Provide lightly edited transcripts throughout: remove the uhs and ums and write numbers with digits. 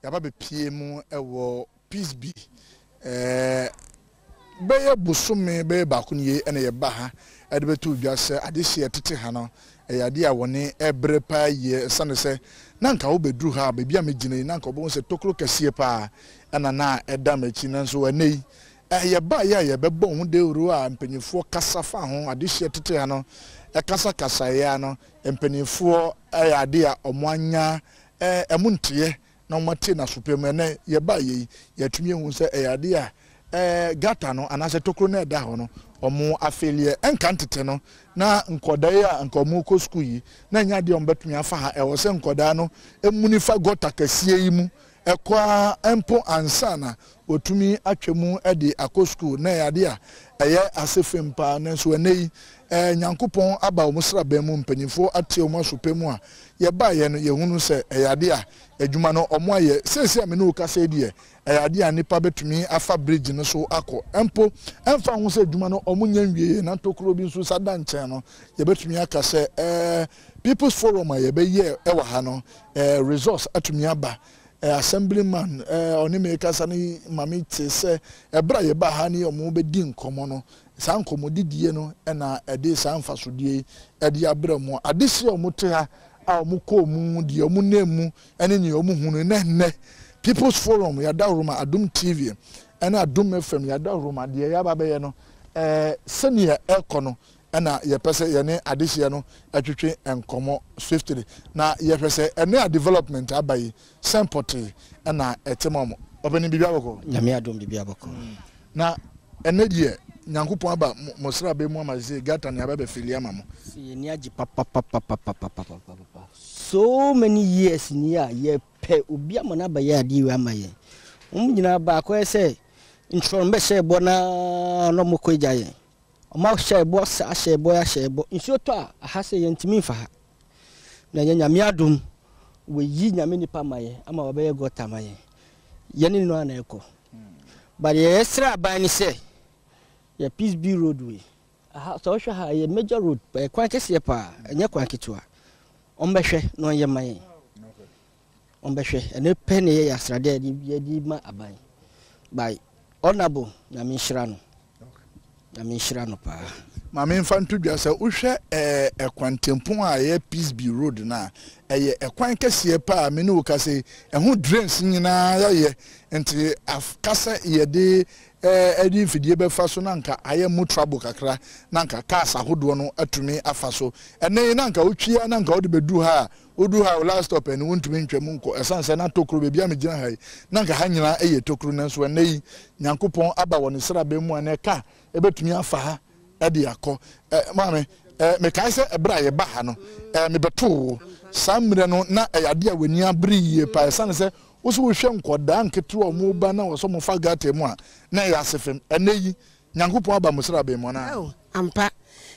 yaba be pie mu ewo peace be beye busume beye bakunye ene ye ba ha ade betu dwase ade hye tete ha no ade a woni ebre pa ye sane se na nka wo bedru ha bebia megine na nka obo se tokro kase pa ana na eda machi na so anei ye ba ye bebo hu de uru a mpanyifo kasa fa ho ade hye tete ha no kasa kasa ya no mpanyifo ade a omwanya emuntie na omate na supem ene ye ba ye yatumi hu se ade a gata no anase tokro na eda ho no omo afelie enka ntete no na nkodai a nka omo ko school yi na nya de ombetumi afa ha ewo se nkodai no emunifa gota kasie yi mu ekwa empo ansana otumi atwemu ede akọ school na yade a eye asefempa na so enei nyankopon aba omusra ba mu mpanyifo atie omo asopemu a ye ba ye no ye hunu se yade a adwuma no omo aye sesi a me no ka se die yade a nipa betumi afa bridge no so akọ empo emfa hu se adwuma no omo nya nwie na tokro bi nso sada nchen no ye betumi aka se people's forum a ye be ye ewa ha no resource atumi aba assemblyman oni me kasa ni mami te se ebra ye ba ha ni omo be di nkomo no sa nkomo didie no na ede sa mfasodie ede abra mu adese omo te ha a omo ko mu die omo nemu ene ni omo hunu ne people's forum ya da roma Adom TV ena Adom FM ya da roma de ya ba be ye no senior ekono na ye pese ye ne adehye no atwetwe enkomo swiftly na ye pese ene a development abayi sempoti na etemamo obeni bibia boko nyame adom bibia boko na ene die nyankopon aba mosra be mu amaze gata ne aba be filia mamo si ni agi papa so many years ni ya ye pe obi amana ba ya di we amaye nyina ba ko ese intro mbe se bona no mokogya ye ma shebo sa shebo ya shebo nsoto a ha se yentimi fa ha na nyame adom we yi nyame nipa maye ama obaye gota maye yeni no ana eko but ye sra ban ni se ya peace be roadway aha so hwa ha ye major road kwa kese pa enye kwa kitwa ombehwe no ye maye ombehwe ene pe ne ye yasrade ye di ma aban by honorable nyame nhyira no Amishirano pa. Mama infantu bia se uhwe ekwantempon a ye peace be road na eye ekwan kese pa me no ka se eho drains nyina ye enti afkasa ye de edi fidie be fa so na nka aye mu trouble kakra na nka cars ahodo no atumi afa so ene na nka otwia na nka odi bedu ha odu ha last stop ene wontumi ntwam nko esanse na tokro be bia me gina ha na nka ha nyina eye tokro na so ene nyankopon aba woni sra be mu ane ka ebetumi afa ha edi akọ mame me kai se ebra ye ba ha no me beto samre no na eyade a weni abri ye pa esanse wo so wo hwe nkoda nketu o mu ba na wo so mo fa gata mu a na ya sefem eneyi nyankopon aba musra be mu na ampa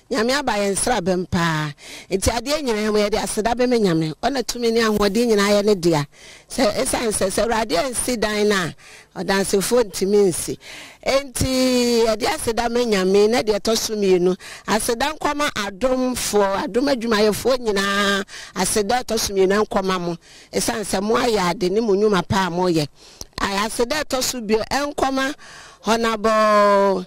nyame aba ye nsra be mpa enti ade nyina ye de aseda be me nyame ona tumi ni ahode nyina ye ne dia se esanse se rade ensi dan na odanse fo ntimi nsi enti ade aseda me nyame na de tosumienu aseda nkoma adom adwumayefo nyina aseda tosumienu nkoma mo esanse mo ayade ni munyuma pa mo ye aseda tosubio enkoma honabo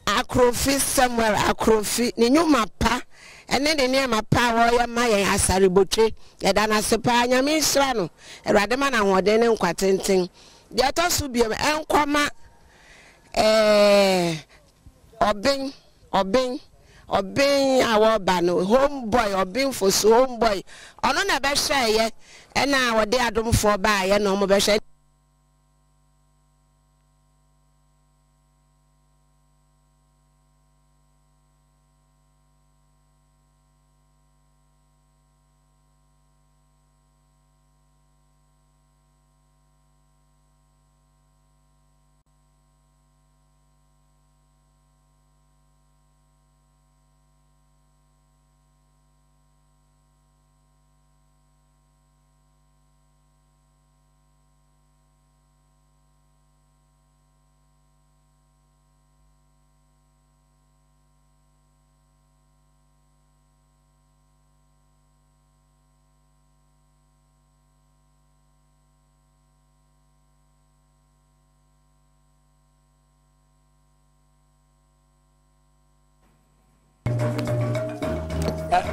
akrofi somewhere akrofi ni nyuma pa ene de ne ma pa wo ya ma ya asare botwe ya da na sepa nyame nsra no erade ma na hode ne nkwatenten de atosu bi enkoma obin awo ba no homeboy obin for so homeboy ono na be hwe ye ena wode adomfo ba ye no mo be hwe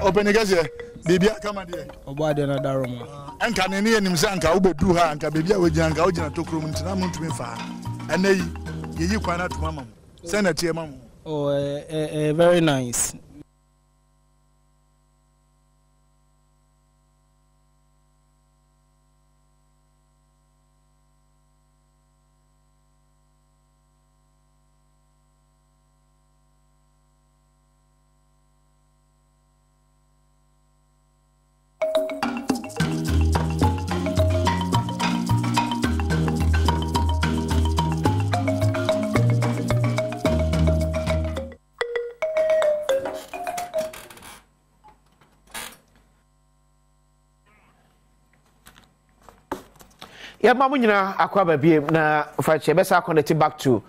Open again, baby, come on here. Obade na daroma. Anka ne ne nim se anka wo bedu ha anka baby a wagina anka wagina tokrom ntina mo ntumi fa. Anayi yeyi kwan na tuma mam. Se na tie mam. Oh, very nice. Ya mamu nyina akwa babie na fache besa connect back to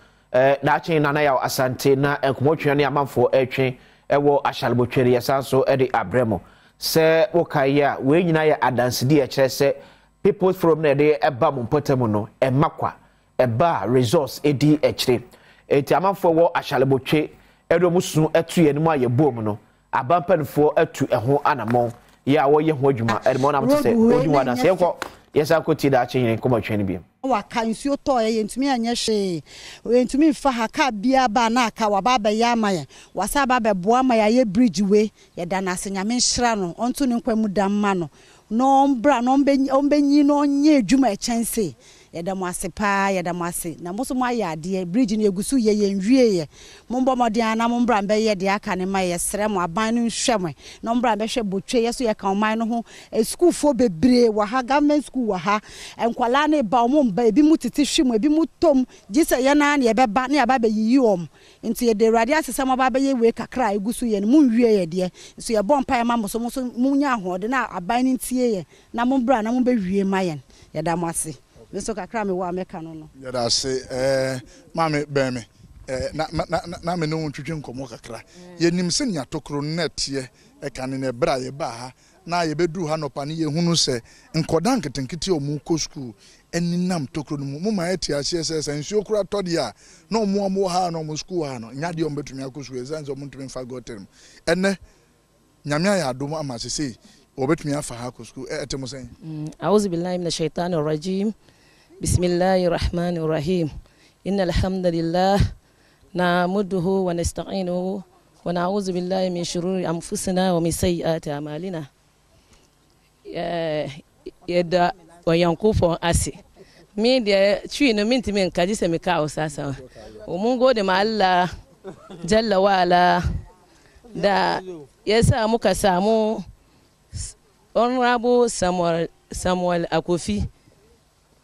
na chain na ya asante na enkomotwe ne amanfo etwe ewo ashalbotwere yesanso ede abremo se wokaya we nyina ya adansedi e kire se people from na de eba Mpotemu no emakwa eba resource edi e kire enti amanfo wo ashalbotwe edo musu etu ye nemu aye bom no abampanfo etu eho anamon ya wo ye ho adwuma edmo na mte se odwuma na se ko yes akoti da chenye nkoma twene bi wa kansuo to ye ntumi anya hwe ntumi fa ha ka bia ba na aka wa baba ya maye wasa baba boa maye ye bridge we ye da na senyame nhira no onto ne nkwamu da mma no no mbra no ombenyi no nye adwuma e chense yedam ase pa yedam ase na muso mo ayade bridge no egusu ye yenwie ye mombo modian na mombra mbe ye de aka ne maye sere mo aban no nhwem no mbra mbe hwe botwe ye so ye kan man no ho school fo bebre wa ha government school wa ha enkwala na ba mo mba ebi mutiti hwem ebi mutom gise ye na na ye beba na ya ba yi om nti ye de radio asese mo ba ye we kakra egusu ye no munwie ye de so ye bon pa ma mo so munya ahode na aban ntie ye na mombra na mombe wie mayen yedam ase so kakra me wa meka no ya da se mame be me na me no twetwe nkomo kakra ye nim se nya tokro net ye ka ne bra ye ba ha na ye bedu ha no pa ne ye hunu se nkoda nketenkete o mu ko school eninam tokro no mu ma eti ase se nsuo kura todi a na mo ha no mo school ha no nya de o betumi akosu ezanzo mo ntumi fa gotem enne nyame ya adom ama se obetumi afa ha ko school etemo sen a'udhu billahi minash shaitanir rajim bismillahir rahmanir rahim innal hamdalillah na'muduhu wa nasta'inuhu wa na'udhu billahi min shururi anfusina wa min sayyiati a'malina yeda wayankufo ase mi de twi no minti men kaji se me ka osasa o mun gode ma Allah jalla wa ala da yasa muka samu honorable Samuel Akofi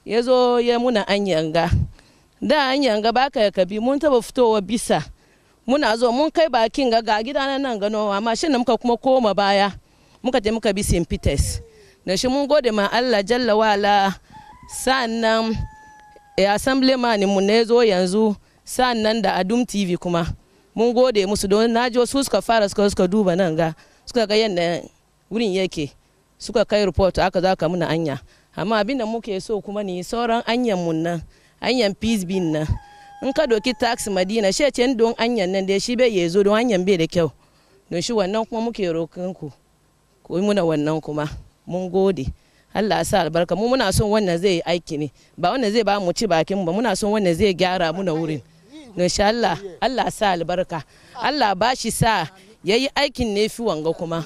yazo ya muna anyanga da anyanga baka kabi mun taba fitowa bisa muna zo mun kai bakin ga gidanan nan gano amma shin muka kuma koma baya muka je muka bi St Peters da shi mun gode ma Allah jalla wala sannan assemblyman mu ne zo yanzu sannan da Adom TV kuma mun gode musu don najo su suka fara suka duba nan ga suka ga yanda wurin yake suka kai report aka zaka muna anya amma abinda muke so kuma ni sauran anyan mun nan anyan peace bin nan in ka doki tax Madina she ce don anyan nan da shi bai yezo don anyan bai da kyau don shi wannan kuma muke rokin ku ko muna wannan kuma mun gode Allah ya sa albarka mu muna son wannan zai yi aiki ne ba wannan zai ba mu ci bakin ba muna son wannan zai gyara muna wurin insha Allah Allah ya sa albarka Allah ba shi sa yayi aikin ne fi wanga kuma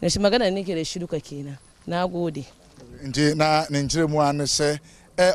da shi magana nake da shi duka kenan nagode nje na njire mu an se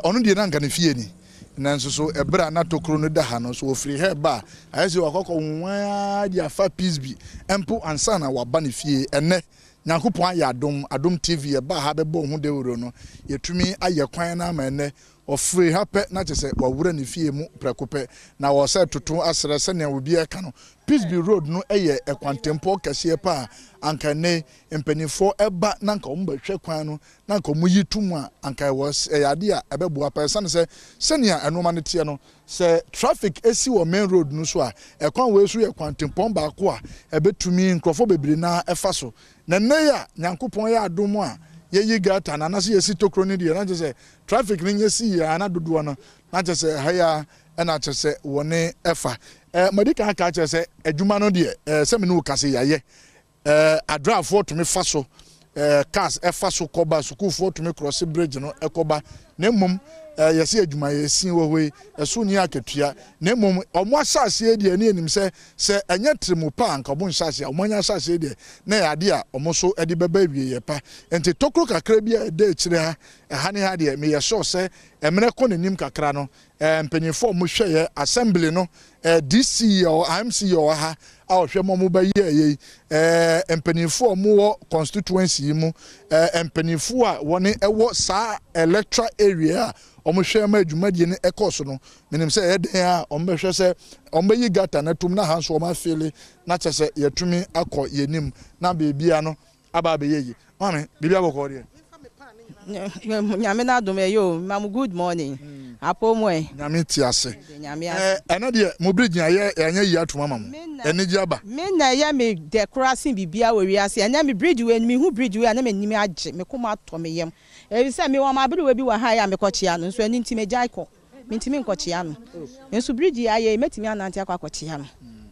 onu die na ngane fie ni nanso so ebra na tokro no da ha no so ofiri he ba ayese wakoko nwa dia fa peace bi empo ansa na waba ne fie ene nyankopon aye Adom TV e ba ha be bo hu de woro no yetumi aye kwan na ma ene ofiri ha pe na chese wawura ne fie mu prekope na wo se toto asere se ne obi e ka no peace bi road no eye ekwantempo kase pa anka ne mpanifo eba na nka omba hwe kwan no na nka omuyitum a anka was eyade a ebeboa person se senia enoma ne tie no se traffic esi wo main road no so a ekwan we so ekwantempo ba ko a ebetumi nkrofo bebiri na efa so na ne ya nyankopon ya Adom a yeyi gata na nase yesi tokro ni de na se traffic ni yesi ya na dodo no na se haya na se woni efa madika aka che se adwuma no de se me no kase yaye adrafo to me fa so cars fa so koba sukufo to me cross bridge no ekoba na mmom yesi adwuma yesi wo hoi eso ni akatua na mmom omo asase de ani anim se enye tremu pa anka bo nsase omo anya asase de na yade a omo so de beba wie ye pa enti tokro kakra bi a de kire ha hane ha de me ye so se emene ko nanim kakra no mpanyefo mo hweye assembly no DC or IMC or ha a hwe mo ba ye mpanyefo mo constituency mu mpanyefo a woni ewo saa electoral area omohwe ma adwumadie ne ekoso no menim se eden a ombehwe se ombayi gata na tum na hanso oma fele na chese yetumi akọ yenim na bebia no aba be yeyi mame bibia bokọ de nyame na Adom yo mam good morning apo mo nyame ti ase ena de mo bridge aye enya yi atoma mam eni ji aba me na ya me decoration bibia we wiase ena me bridge we me hu bridge we na me nimi age me koma ato me yam e se me wa ma bridge we bi wa ha ya me kochia no so eni ntime jaiko me ntime nkochia no enso bridge aye metimi anante akwakochia no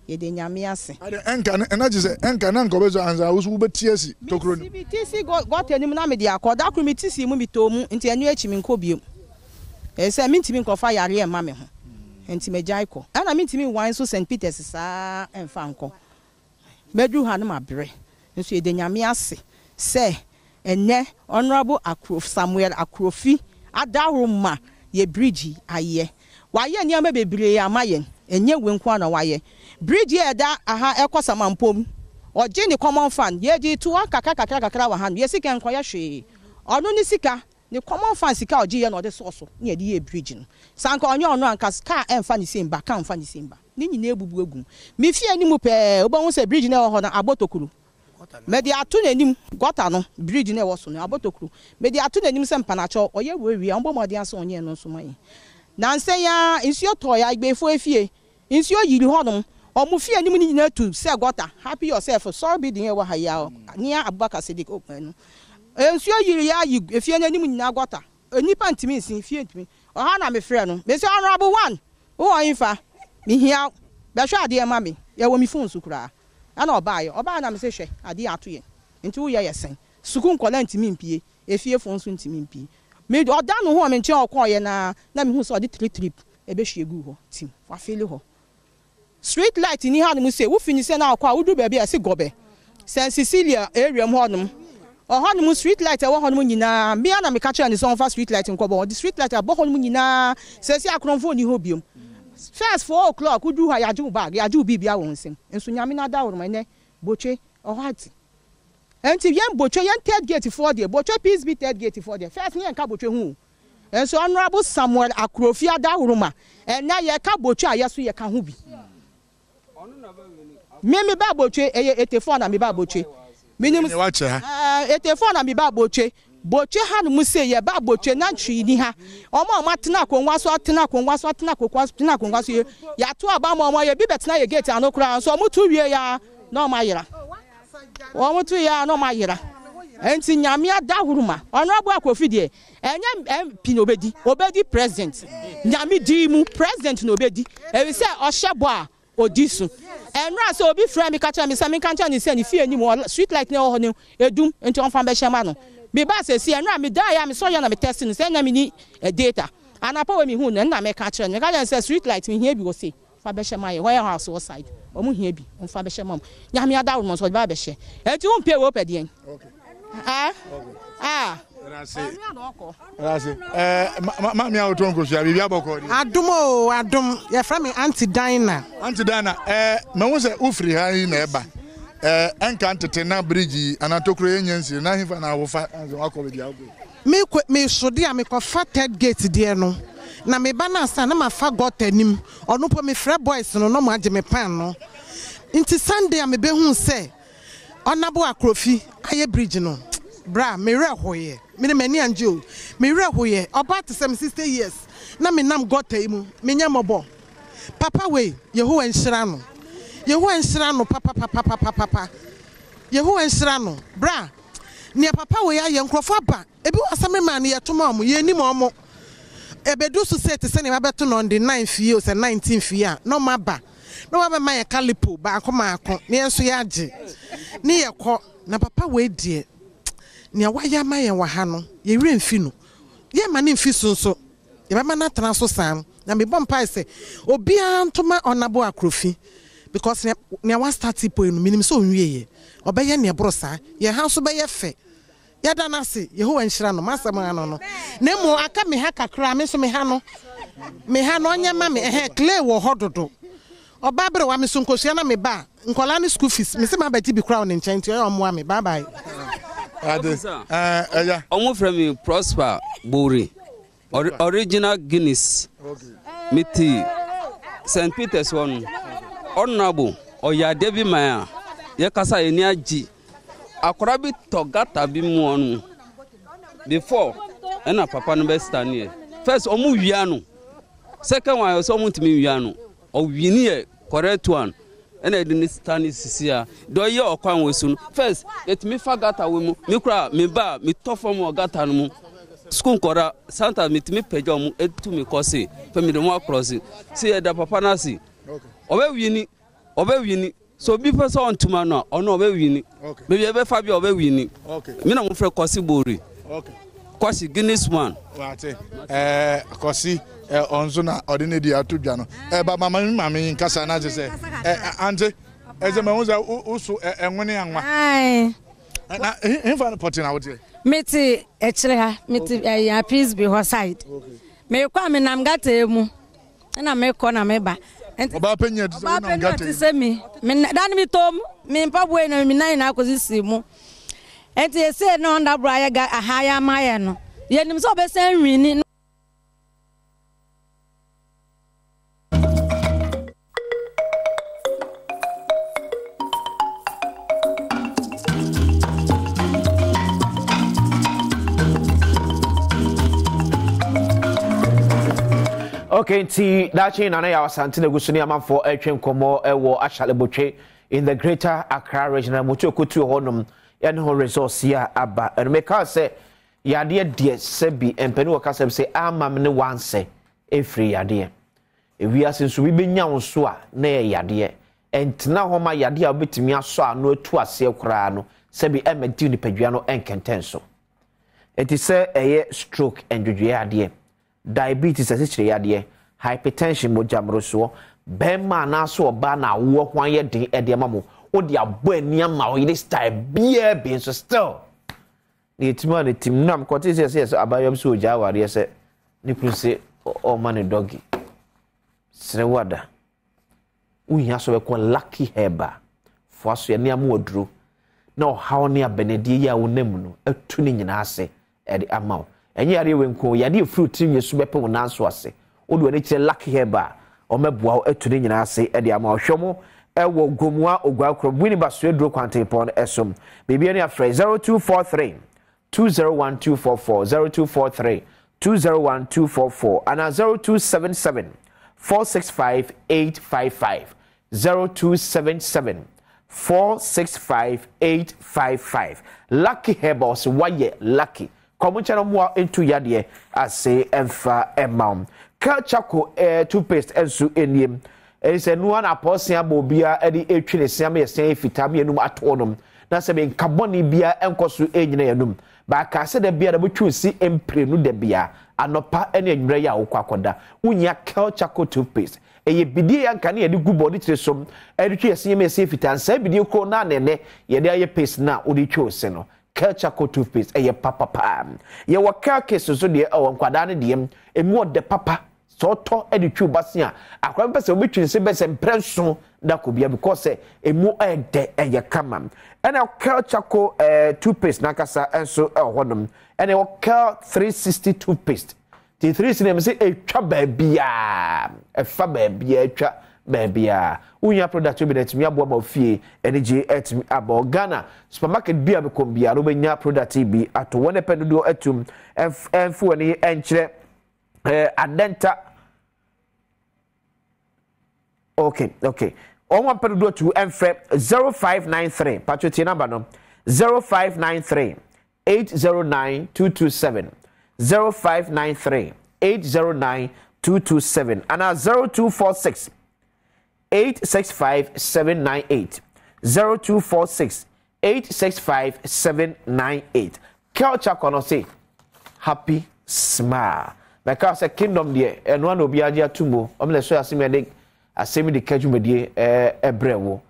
yede nyame ase enka na jise enka na nkobezo anza usu betiesi tokro ni tisi got enim na me dia koda kru me tisi mu bitomu nti enu echi me nkobiem e se me ntimi nkofa yare e ma me ho enti me jaiko ana me ntimi wan so St Peters sa emfa nko medu ha na mabre nso yede nyame ase se enne honorable Samuel Akrofi adahoma ye bridge aye waye niam bebre amaye enye wenku na waye bridge e da aha ekosamampom oje ni common fund ye di to kakra wa han ye sika nko ya hwe onu ni sika ni common fund sika oje ye no de soso na ye di bridge no sanka onye onu anka ska emfa ni semba ka emfa ni semba ni nyina ebubu egum me fie ni mu pe obo hu se bridge na ho na abotokuru me di atu nanim gota no bridge na wo so no abotokuru me di atu nanim se mpanacho oye wewi ambo modi aso onye no so mai na nse ya nsuo to ya igbefo efie nsuo yiri honom omu fie anim ni nyina tu se gota happy yourself sorry be din wa haya nia Abubakar Sidik open nsuo yiri ya efie anim nyina gota enipa ntimi nsin fie ntimi oha na me frɛ no me se honorable one wo onfa me hia be hwa ade ma me ye wo mi phone su kura ana oba na me se hwɛ ade ato ye nti wo ye yesen suku nkola ntimi mpie efie phone su ntimi mpie me oda no ho me nche okọ ye na me hu so ade trip ebe hwegu ho tim wa feel ho street light ni ha no say wo finish na akwa wo du ba bia se gobe St Cecilia area mo honum honum street light e wo honum nyina me na me ka kira ni so fa street light nkobo the street light abo honum nyina se si akronfo ni ho biom first 4 o'clock wo du ha ya ju bag ya ju bibia wo nsem enso nyame na da wo ne boche ohati enti yen boche yen third gate for there boche peace be third gate for there first ni enka boche hu enso honorable Samuel Akrofi adahuruma na ye ka boche ayeso ye ka hu bi me ba boche eye 84 na me ba boche minim etefo na me ba boche ha no se ye ba boche na ntwi ni ha omo tena konwa so tena konwa so ya to aba mo ye bi betena ye gate anokura so omo tu wie ya na omo ayira omo tu ya na omo ayira enti nyame adahuruma honorable Akrofi de enye MP no obedi president nyame di mu president no obedi e se ohyebo a odisu enra so obi frame kacha me sami kancha ni se ni fie ni mo street light na ho ni edum enti on fa be shema no me ba se si enra me da ya me so ya na me test ni se nya me ni data anapa we me hu na me kacha me kacha se street light me hia bi wo se fa be shema ye where house side o mu hia bi on fa be shema nya me ada wo so ba be she enti wo mpe wo pedien Mami autonko sha bibia bokori Adom ye fra me Auntie Dina me wo se ufri ha na eba enka ntete na bridge anatokro yenyensi na hifa na wofa akọ bia go me sode a me kofa third gate de no na me ba na asa na ma fa got anim ono po me frɛ boys no no mo age me pan no nti Sunday a me be hu se Honorable Akrofi aye bridge no bra me rehoye me mani anjo me rehoye about 60 years na me nam got aim me nyamobo papa we Yehowa nhyira no papa Yehowa nhyira no bra ne papa we aye nkrofo ba ebi wasame man ye toma mo ye ni mo ebedu so set se ne mabeto no on the 9th year or 19th year no maba no wa ma ye kalipo ba akoma akon ne enso ya age ne ye kɔ na papa we die ne waya ma ye wa ha no ye wi mfi no ye ma ne mfi so ye ba ma na tena so sam na me bom pai se obi antoma onabo akrofi because ne wa start po enu minim so onwie ye obeye ne bro sa ye ha so be ye fe ya da na se Yehowa nhyira no masam ano no na mu aka me ha kakra me so me ha no nya ma me clay wo hododo oba bre wa me so nkosia na me ba nkola ni school fees me se ma ba ti bi crown nchen ti o mo me bye bye ya omo from me Prosper Bori original Guinness miti St Peter's one honorable oyade bi ma ya kasa eni agi akora bi togata bi mu onu before ena papa no be stand here first omu wia no second one so omu timi wia no o wini e correct one ena edini stand sisia do ye okwan wesu first let me fagata we mu me kura me ba me tofo mu ogata no mu school kora santa me timi pejo mu etu me kosi fe me do mu across see e da papa na si obe wini so bi person on tuma no ono obe wini maybe ebe fa bi obe wini me na mo fre kosi Bori kosi Guinness one wate kosi onzo na odine di atudwa no ba mama nkasa na je ante eze me unza usu enwene anwa na infa potin na wote meti echire ha meti ya peace be her side me kwa me nam gata emu na me ko na me ba oba penya ti na ngata ti se mi dan mi tom mi mpa boy na mi nan na akosi mu enti ese no nda bra ya ga ahaya maye no ye nim so be sen nwini Okay, dachi na ya wasante na gusuni amafo etwen komo ewo Ashalebotwe in the Greater Accra Regional Motokutu honum ya ne ho resource ya aba enmeka se yade de sebi empani waka se amam ne wanse efri yade ewi asenso bi benya wonso a na yade entna ho ma yade a obetimi aso ano atu ase kura no sebi emedi ni padua no enkentenso enti se eye stroke endwedwe yade diabetes asichire yade hypertension mojamroso bema na so oba na wo hwan ye den ede mamo odi abo ani ama o yile style bia be so still ni timwa ni timnam ko ti se abayom so oja ware se ni kunse o man doggy sere wada unya so be ko lucky heba fo aso ye ni am oduro na o hawo ni abenedie ya wonam no atu ni nyina ase ede ama enye yare wenko yade fruit ni yesu bepe wona so ase odu ani kire lucky heba o meboa atu ni nyina ase ede ama hwemo ewo gomua ogwa krom wini baso edro kwante pon esom bibia ni afre 0243 201244 0243 201244 ana 0277 465 855 0277 465 855 lucky hebos waye lucky komunchano mwa into yade ase emfa emam Kalchako toothpaste ensu eniem ese nuan aposia bobia edi etwene siam yesen fitam yenum atonum na se be nkaboni bia enkoso enyina yenum ba ka se de bia da botwusi emprenu de bia anopa ene enwere ya okwakoda unya Kalchako toothpaste eye bidie yanka ne yedi gubodi tiresom edi yesen yesen fitam sa bidie ko na nene yedi aye paste na odi twose no Kalchako toothpaste eye papa ye waka keso so de o nkwada ne de emu de papa soto editwu basia akwa mpese obetwinse bese mpreso da kobia because emu ede eye kama ena Kalchako toothpaste nakasa enso honum ena Cal 360 toothpaste the 360 name say etwa baabia efa baabia etwa baabia unya product bi netimi abo ma ofie energy etimi abo Ghana supermarket bia be kombia no benya product bi ato wona pedodo atum enfu woni enkyere adenta okay on one pedodo to enfe 0593 patroti number no 0593 809 227 0593 809 227 and 0246 865-798. 0246-865-798. Culture kono say happy smile. Because say kingdom there and one obi agia tumo. Omle so asemi de kajumedie ebrewo.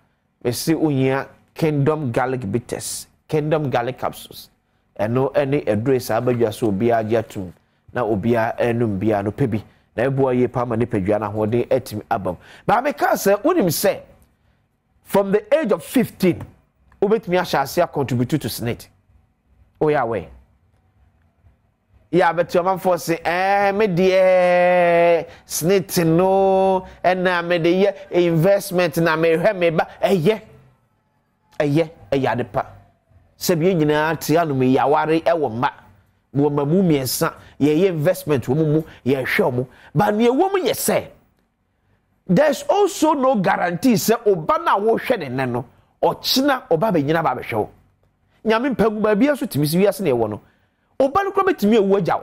We see unya kingdom garlic bitters, kingdom garlic capsules. And no any address abadwa so obi agia tum. Na obi enum bia no pebi. Na ebo ye pa ma ne pedwa na hode etim abam. But because unim say from the age of 15, ubetimi ashase contribute to SNIT. Oh yeah way. Yeah, but your man for say, me dear SNIT no, and na me the investment na me ba yeah de pa. Sebi nyina ti anu me yaware e wo ma. Wo mamu miensa ye investment wo mu ye hwe mu. But ne wo mu ye say there's also no guarantee say oba na wo hwe ne no ochina oba be nyina ba be hwe. Nyame mpagu ba bia so timisi wiase ne wo no. Oba no betimi ewu agyaw.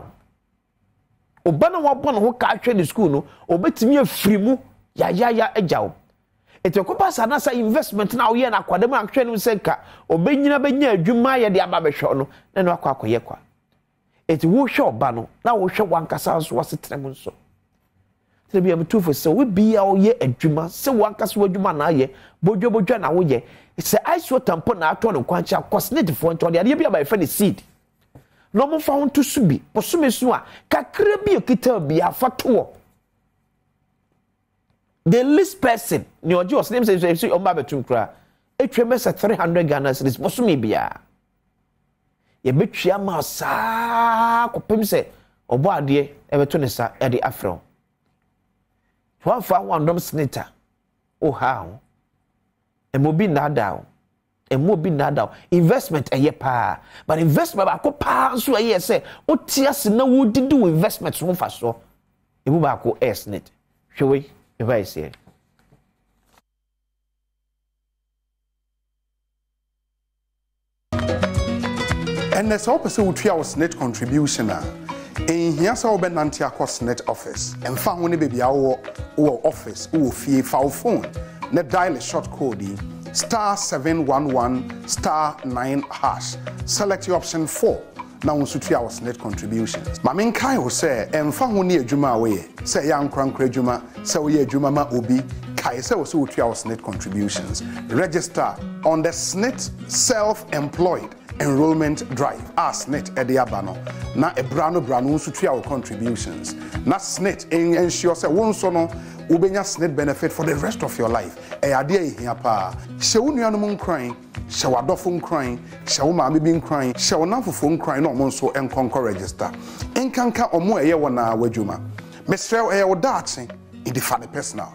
Oba na wabɔ no ho ka hwe ne school no, obetimi afiri mu ya agyaw. Etekopa sana sa investment na wo ye na akwadam ahwe no senka, obenyina benya adwuma ye de aba be hwe no, na no akwakoye kwa. Eti wo hwe oba no, na wo hwe wankasa so wasetrem nso. Tebi am tufo se we bia wo ye adwuma, se wankasa adwuma na ye, bodwo na wo ye. Se iso tampo na ato no kwancha cosnet fo nto de bia ba fe ne seed. No mo fa won to subi posome so a kakra bi okita bi afato the least person ni oje os name say o ma betum kra etwe mesa 300 Ghana cedis posome bia ye betwa ma sa kopem se obo ade e beto ne sa e de afro wa fa wandom snita o ha ho e mo bi na da investment eye pa but investment ba ko pa so eye say o tiase na wo didi wo investment so fa so e bu ba ko SNIT hwe e ba ise and there's also wo tua wo SNIT contribution a here sa wo be nante akọ SNIT office emfa ho ne bebia wo office wo fie fa wo phone na dial short code *711*9#. Select your option 4. Now we should our SNIT contributions. Mamin kai wo say emfa ho ne adwuma we say ya nkrankra adwuma say we adwuma ma obi kai say we so our SNIT contributions. Register on the SNIT self-employed enrollment drive SNIT ediabano na ebrano so our contributions. Na SNIT ensure say won so no ubenya SNIT benefit for the rest of your life. Ade here pa. She wo nuanom nkran, she wadofo nkran, she wo maame bi nkran, she wo namfofo nkran no mo nso enkonko register. Enkanka omo eye wona wadwuma. Mesrel eye wo daatse, e di fa the personal.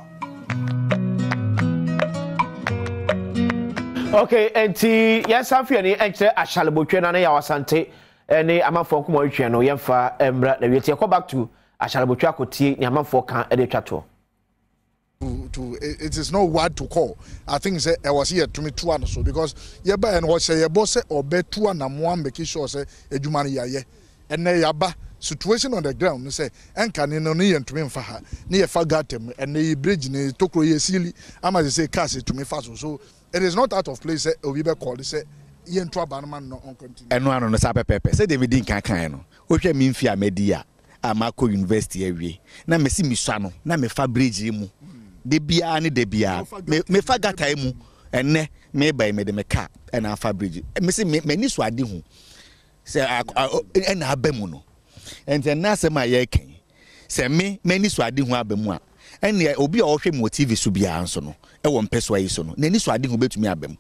Okay, enti yes afia ni enche ashalebotwe na ya wasante ene amafo nkomo atwe no yemfa emra na wiete ko back to ashalebotwe akotie ni amafo kan ede twato. It is no word to call. I think say I was here to me 2 and so because ye ba and what say ye boss or be 2 and mo make sure say edwuma ya ye and na yaba situation on the ground say enka ni no ye ntumi mfa ha ni ye fa gatem and the bridge ni tokro ye sili ama say cars to me fast so it is not out of place say obi be call say ye ntwa banman no on continue eno ano no sa pepepe say David kan no wo hwe mi mfi amedia amako university awie na mesi misua no na me fa bridge mu de bia ni de bia me fa gata emu enne me bai me de me ka na afa bridge me se me ni so ade hu se na abamu no ente na se ma ye kan se me ni so ade hu abamu a enne obi a wo hwe mo TV so bia nso no e wo mpeso ayi so no na ni so ade hu betumi abamu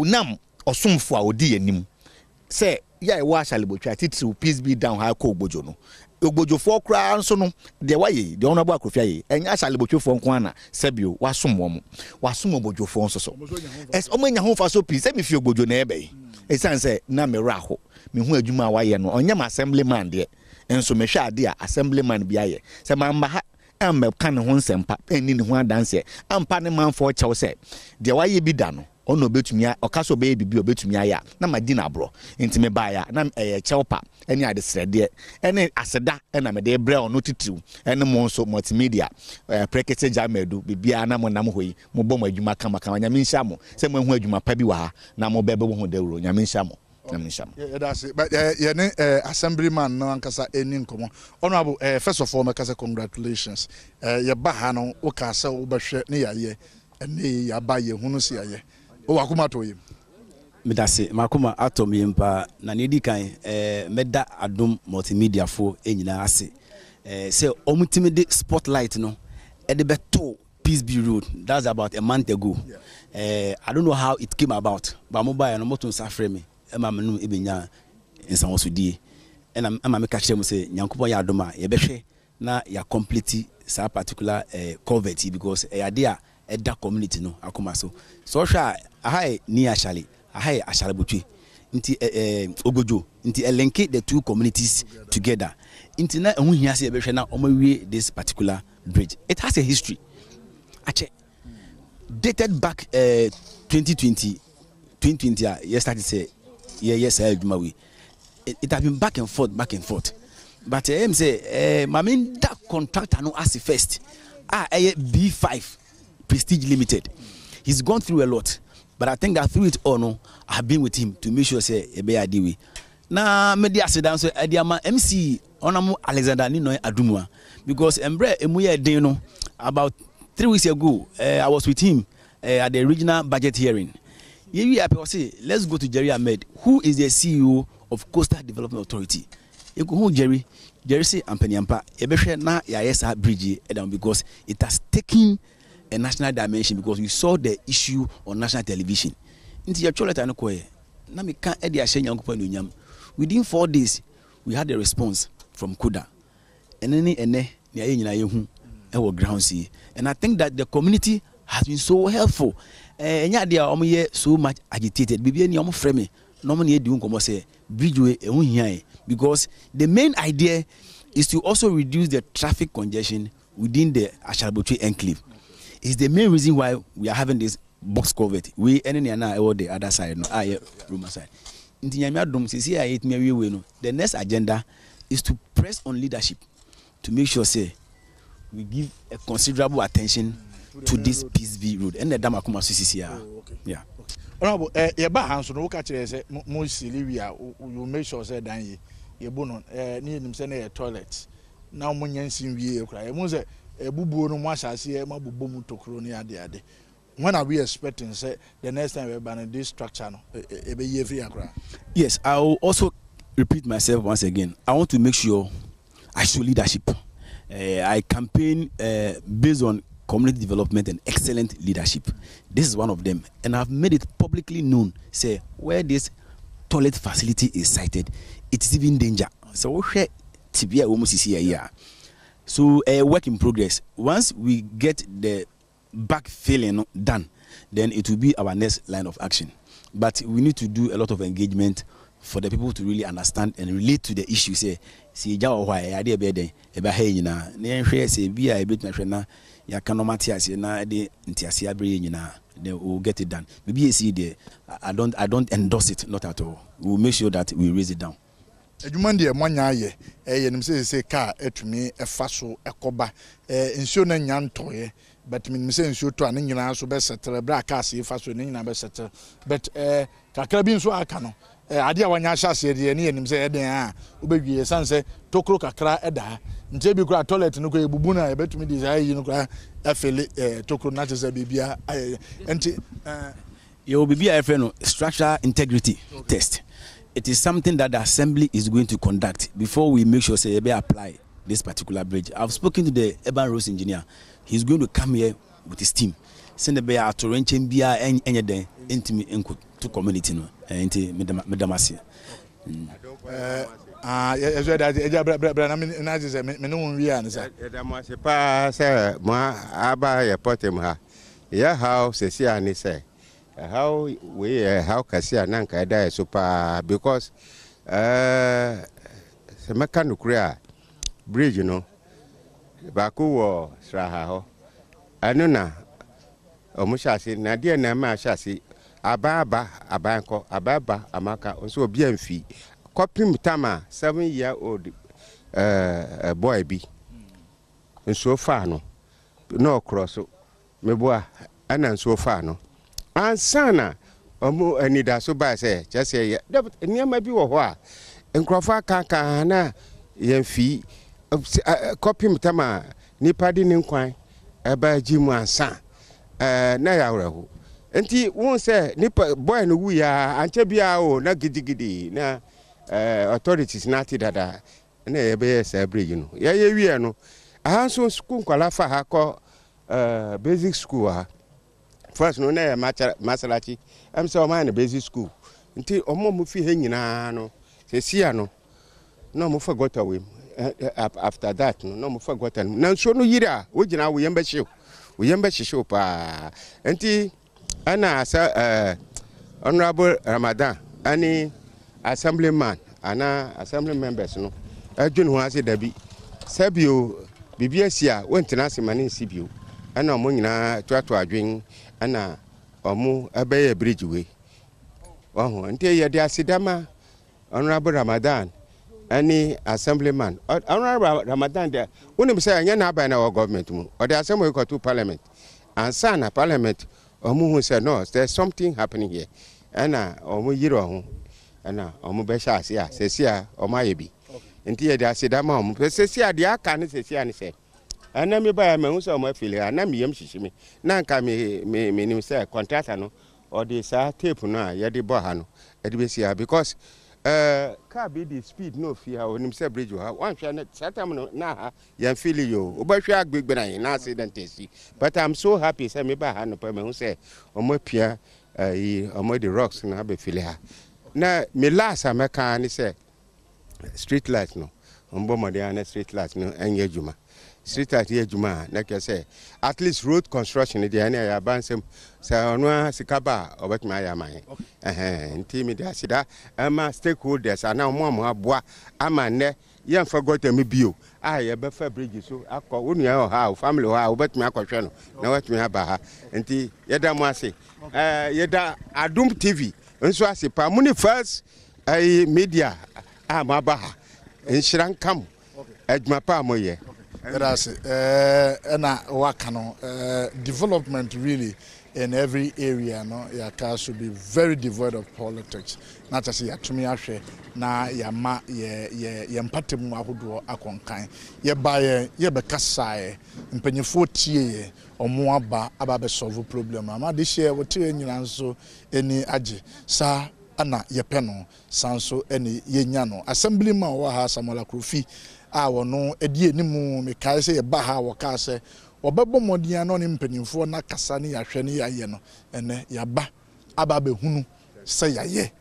nam osomfo a odi anim se ya e wa ashalebotwa titiri peace be down ha ko ogbojo no ogbojofo kra nso no de waye de onabo akrofia ye enya ashalebotwefo nko ana sebio wasomwo wasom ogbojofo nso so es omanya ho fa so peace se me fi ogbojo na ebe esan se na me raho me hu adwuma waye no onyam assemblyman de enso me hwa ade a assemblyman bia ye se mamba ha am kan ho nsempa eni ne ho adanse ampa ne manfo chew se de waye bi da no ono obetumi okaso be bibi obetumi aya na madina bro ntime ba ya na chelpa eni ade srede eni aseda na me de bre ono titiw eni mo nso multimedia prekete jamedu bibia na mo nam hoyi mo bom adwuma kama kama nyame nhyia mo se mo hu adwuma pa bi wa ha na mo bebe wo hu dawro nyame nhyia mo. But assemblyman no ankasa eni nkomo honorable first of all make say congratulations ye ba ha no wo ka say wo behwe ne yaye ene ya ba ye hunu se yaye o wakuma to yim medase makuma atom yimpa na ne di kan meda Adom multimedia fo enyina ase say omutimi de spotlight no e de beto Peaceby Road. That's about a month ago. I don't know how it came about, but mobile no moto safre me ema menu ebenya ensan osudie and am make catch them say nyankopon ya adoma ye behwe na ya complete sa particular coverty because idea da community no akoma so hwa ahai ni ashale ahai ashale botwe nti ogojo nti link the two communities together nti na ehun hia se ye behwe na omawie this particular bridge. It has a history ache dated back 2020 yes started say yes it has been back and forth but him say my main that contractor no as first B5 Prestige Limited. He's gone through a lot, but I think that through it all no I have been with him to make sure say e be adiwi na media sit down so ediama MC onamu Alexander ni no adumwa because embre emuye den no about 3 weeks ago I was with him at the regional budget hearing. Let's go to Jerry Ahmed, who is the CEO of Coastal Development Authority. You go home, Jerry say Ampanyampa, ebehwe na yesa bridge because it has taken a national dimension because we saw the issue on national television. Inti ya chola tano koe, na mi kan edi ashe nyankupa nyam. Within 4 days, we had a response from Kuda. Ene ni aye nyina yehu ewo ground see. And I think that the community has been so helpful. Enya dia omo so much agitated. Bibi ni omo frame me. No mo ne di nkomo say bridgeway ehun hia because the main idea is to also reduce the traffic congestion within the Ashalbotwe enclave. It's the main reason why we are having this box culvert. We any na all the other side no Roma side. Nti nyame adom sisi ya yet me we no. The next agenda is to press on leadership to make sure say we give a considerable attention to this Peaceby Road and the dam akuma sisi ya. Yeah. Honorable ye ba hanso no ka kire say mo sili wi a you make sure say dan ye bo no ni nim say na ye toilet na mo nyansin wi e kura ye mo say bubuo no mo asase e ma bubo mu tokro ni ade when are we expecting say the next time we ban this structure no e be ye free akura? Yes, I will also repeat myself once again. I want to make sure I show leadership. I campaign based on community development and excellent leadership. This is one of them, and I've made it publicly known. Say where this toilet facility is sited, it is even danger. So we tibia almost is here. So work in progress. Once we get the backfilling done, then it will be our next line of action. But we need to do a lot of engagement for the people to really understand and relate to the issue. Say, see, why I did better. Eba hey na, ne say be a bit na ya kanomatias na de ntiasia bre nyina. Then we'll get it done. Maybe you see there. I don't endorse it, not at all. We'll make sure that we raise it down. Ejumandi e mwanya ye nim say car etumi efa so ekoba nsuo na nyanto ye but me say nsuo to an nyina so be settle bra car se efa so nyina be settle but kakra bi nso aka no ade a wanya hyase de ne nim say eden a obewie sanse tokro kakra eda nje bi kura toilet no ko ebubu na ebetumi desire yi no kura afele tokro na tese bibia enti your bibia efe no structural integrity test. It is something that the assembly is going to conduct before we make sure say we apply this particular bridge. I've spoken to the urban roads engineer. He's going to come here with his team. Send the bear to range and be any day into to community no into medamasi. Yes, that I mean, na say me no wi an say. Medamasi pa say mo aba ya potem ha. Ya how say see ani say. How we how Kasia Nanka die super because Semeka Nukria bridge, you know, Baku or Straha. I know now, Omushasi, Nadia Nama Shasi, ababa abanko ababa amaka nso obi amfi kopim tama 7-year-old boy bi nso fa no no cross meboa ana nso fa no ansana omo anida so ba se chese niam bi wo ho a nkrofo aka na yemfi kopim tama nipa di nkwan eba jimu ansa na ya wreho enti won se nipa boy no wu ya anche bia o na gidigidi na authorities na ti dada na ye be celebrate no ye wie no ahanso school kwala fa ha ko basic school ha first no na masalachi am say o man basic school nti omo mu fi he nyina no se sia no no mo forgot away after that no mo forgot na so no yira wo gina wo yemba hyew pa enti ana asa honorable Ramadan ani assemblyman ana assembly members no adwun ho ase dabi sabio bibiasia wontina se mane sibio ana omo nyina toato adwen ana omo abeye bridge we waho enti ye de asidama honorable Ramadan any assemblyman honorable Ramadan there unim say anya na abai na government mu or the assembly go to parliament and sana parliament omo hu say no there's something happening here ana omo yiro ho ana omo be sha ase a sesia omo ayebi enti ye de asidama omo sesia de aka ne sesia ne say ana me ba ma hu say omo afili ana me yam hihimi na nka me nim say contractor no or the sa tape no a ye de bo ha no e de be sia because car be the speed no fear onim say bridge ha wan hwa na satam no na ha yan feel you obahwa agbegberan na accident esi but I'm so happy say me ba ha no pa me hu say omo pia omo the rocks na be feel ha na me last ameka ni say street light no ombo modern street light no anya juma street light ye juma na ke say at least road construction dey na ya bansem say onwa sikaba obetuma ya man nti me da sida ama stakeholders ana omo aboa ama ne ye mfa gota me bio ye be fa bridge so akọ wonu ya ha family ha obetuma akọhwe no na wetuma aba ha nti ye da mo ase ye da Adom TV nso ase pa muni first media ama ba ha nshran kam adwuma pa amoye That's na wakano development really in every area no ya should be very devoid of politics not just ya tumi ahwe na ya ma ye mpatemu ahodo akonkan ye baye ye be kasae mpanyefo tie omo aba be solve problem ama de share wotie nyina nso eni age sa ana ye peno sanso eni ye nya no assemblyman wa ha Samuel Akrofi wono edi enimu me kai se ye ba ha wo ka se obebo modin no ne mpanimfo na kasa ne yahwe ne yaye no ene yaba aba be hunu se yaye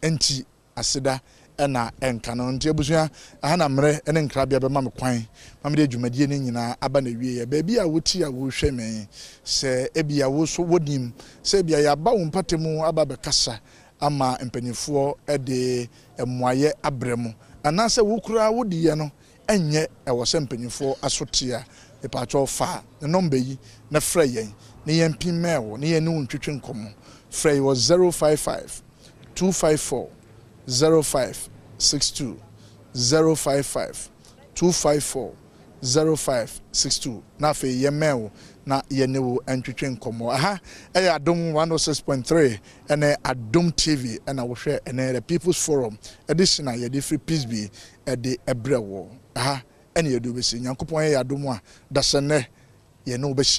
enti asida ena enka no nti ebusua aha na mre ene nkrabia be ma me kwan ma me de dwumadie ne nyina aba na wie ye ba bia woti a wo hwe me se ebia wo so wodim se ebia yaba wo mpatemu aba be kasa ama mpanimfo de emwaye abremu anase wo kura wodi ye no enye ewo se mpanyimfo asotia epacho fa ne number yi na frɛ yen ne yen pimel ne yen ntwetwe nkomo frɛ was 055 254 0562 055 254 0562 na fe yemel na yenewo ntwetwe nkomo aha Adom 106.3 ene Adom TV ena wo hwɛ ene the People's Forum edition a ye de free peace be de ebrewo aha ene ye do besi nyankopon ye Adom a dasene ye no